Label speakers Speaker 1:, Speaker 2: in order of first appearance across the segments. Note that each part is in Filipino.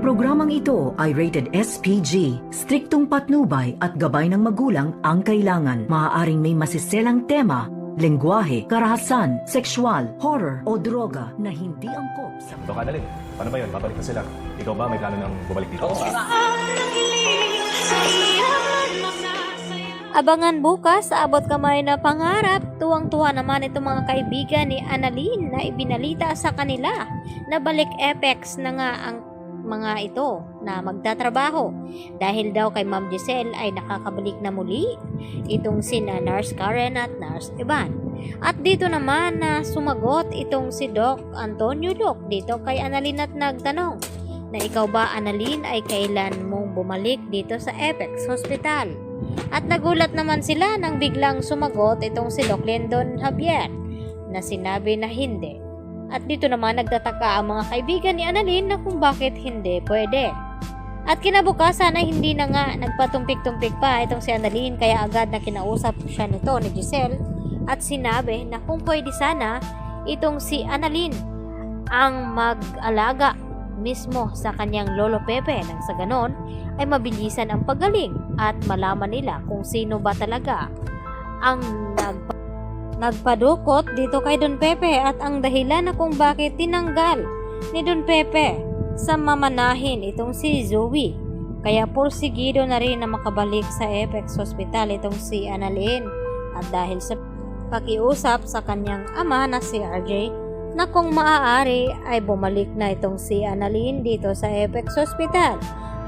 Speaker 1: programang ito ay rated SPG. Striktong patnubay at gabay ng magulang ang kailangan. Maaaring may masiselang tema, lengguwahe, karahasan, sexual, horror o droga na hindi angkop sa...
Speaker 2: Dok Annalyn, paano ba yun? Babalik na sila. Ikaw ba may plano ng bumalik dito?
Speaker 3: Abangan bukas sa abot kamay na pangarap. Tuwang-tuwa naman itong mga kaibigan ni Annalyn na ibinalita sa kanila na balik Apex na nga ang mga ito na magtatrabaho dahil daw kay Ma'am Giselle ay nakakabalik na muli itong sina Nurse Karen at Nurse Evan. At dito naman na sumagot itong si Doc Antonio dito kay Annalyn at nagtanong na ikaw ba Annalyn ay kailan mong bumalik dito sa Apex Hospital? At nagulat naman sila nang biglang sumagot itong si Doc Lendon Javier na sinabi na hindi. At dito naman nagtataka ang mga kaibigan ni Annalyn na kung bakit hindi pwede. At kinabukasan ay hindi na nga nagpatumpik-tumpik pa itong si Annalyn kaya agad na kinausap siya nito ni Giselle at sinabi na kung pwede sana itong si Annalyn ang mag-alaga mismo sa kanyang lolo Pepe nang sa ganon ay mabilisan ang paggaling at malaman nila kung sino ba talaga ang nagpadukot dito kay Don Pepe at ang dahilan na kung bakit tinanggal ni Don Pepe sa mamanahin itong si Zoe. Kaya porsigido na rin na makabalik sa Apex Hospital itong si Annalyn at dahil sa pakiusap sa kanyang ama na si RJ na kung maaari ay bumalik na itong si Annalyn dito sa Apex Hospital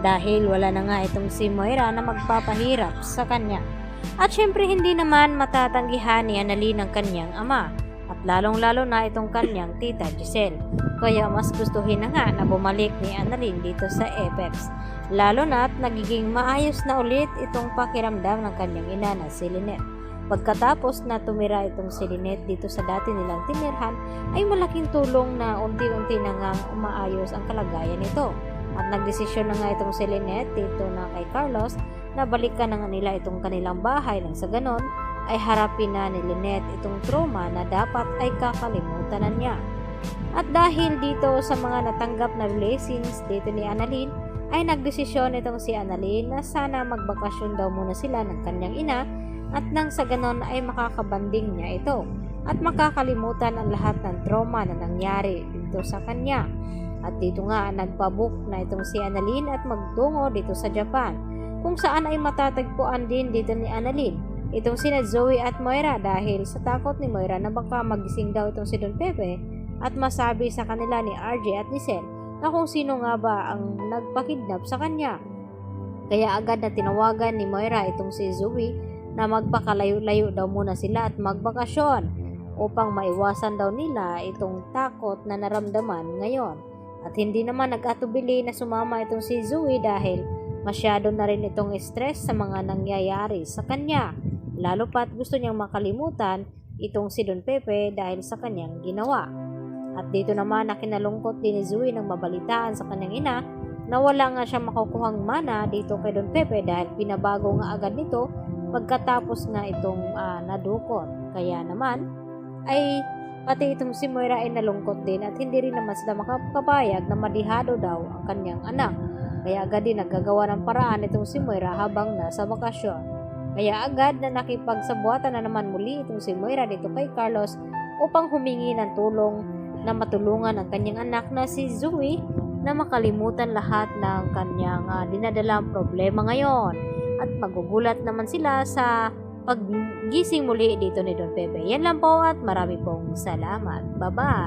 Speaker 3: dahil wala na nga itong si Moira na magpapahirap sa kanya. At syempre hindi naman matatanggihan ni Annalyn ang kanyang ama at lalong-lalo na itong kanyang tita Giselle. Kaya mas gustuhin na nga na bumalik ni Annalyn dito sa Apex. Lalo na't nagiging maayos na ulit itong pakiramdam ng kanyang ina na si Lynette. Pagkatapos na tumira itong si Lynette dito sa dati nilang tinirhan ay malaking tulong na unti-unti na nga umaayos ang kalagayan nito. At nagdesisyon na nga itong si Lynette dito na kay Carlos na balikan na nga nila itong kanilang bahay nang sa ganon ay harapin na ni Lynette itong trauma na dapat ay kakalimutan na niya. At dahil dito sa mga natanggap na blessings dito ni Annalyn ay nagdesisyon itong si Annalyn na sana magbakasyon daw muna sila ng kanyang ina at nang sa ganon ay makakabanding niya ito at makakalimutan ang lahat ng trauma na nangyari dito sa kanya. At dito nga nagpabook na itong si Annalyn at magtungo dito sa Japan kung saan ay matatagpuan din dito ni Annalyn itong sina Zoe at Moira dahil sa takot ni Moira na baka magising daw itong si Don Pepe at masabi sa kanila ni RJ at ni Sel na kung sino nga ba ang nagpakidnap sa kanya. Kaya agad na tinawagan ni Moira itong si Zoe na magpakalayo-layo daw muna sila at magbakasyon upang maiwasan daw nila itong takot na naramdaman ngayon. At hindi naman nag-atubili na sumama itong si Zoe dahil masyado na rin itong stress sa mga nangyayari sa kanya. Lalo pat gusto niyang makalimutan itong si Don Pepe dahil sa kanyang ginawa. At dito naman na kinalungkot din ni Zoe nang mabalitaan sa kanyang ina na wala nga siya makukuhang mana dito kay Don Pepe dahil pinabago nga agad nito pagkatapos nga itong nadukot. Kaya naman ay pati itong si Moira ay nalungkot din at hindi rin naman sila makapayag na madihado daw ang kanyang anak. Kaya agad din naggagawa ng paraan itong si Moira habang nasa bakasyon. Kaya agad na nakipagsabuatan na naman muli itong si Moira dito kay Carlos upang humingi ng tulong na matulungan ang kanyang anak na si Zoe na makalimutan lahat ng kanyang dinadalang problema ngayon. At magugulat naman sila sa paggising muli dito ni Don Pepe. Yan lang po at marami pong salamat. Bye-bye!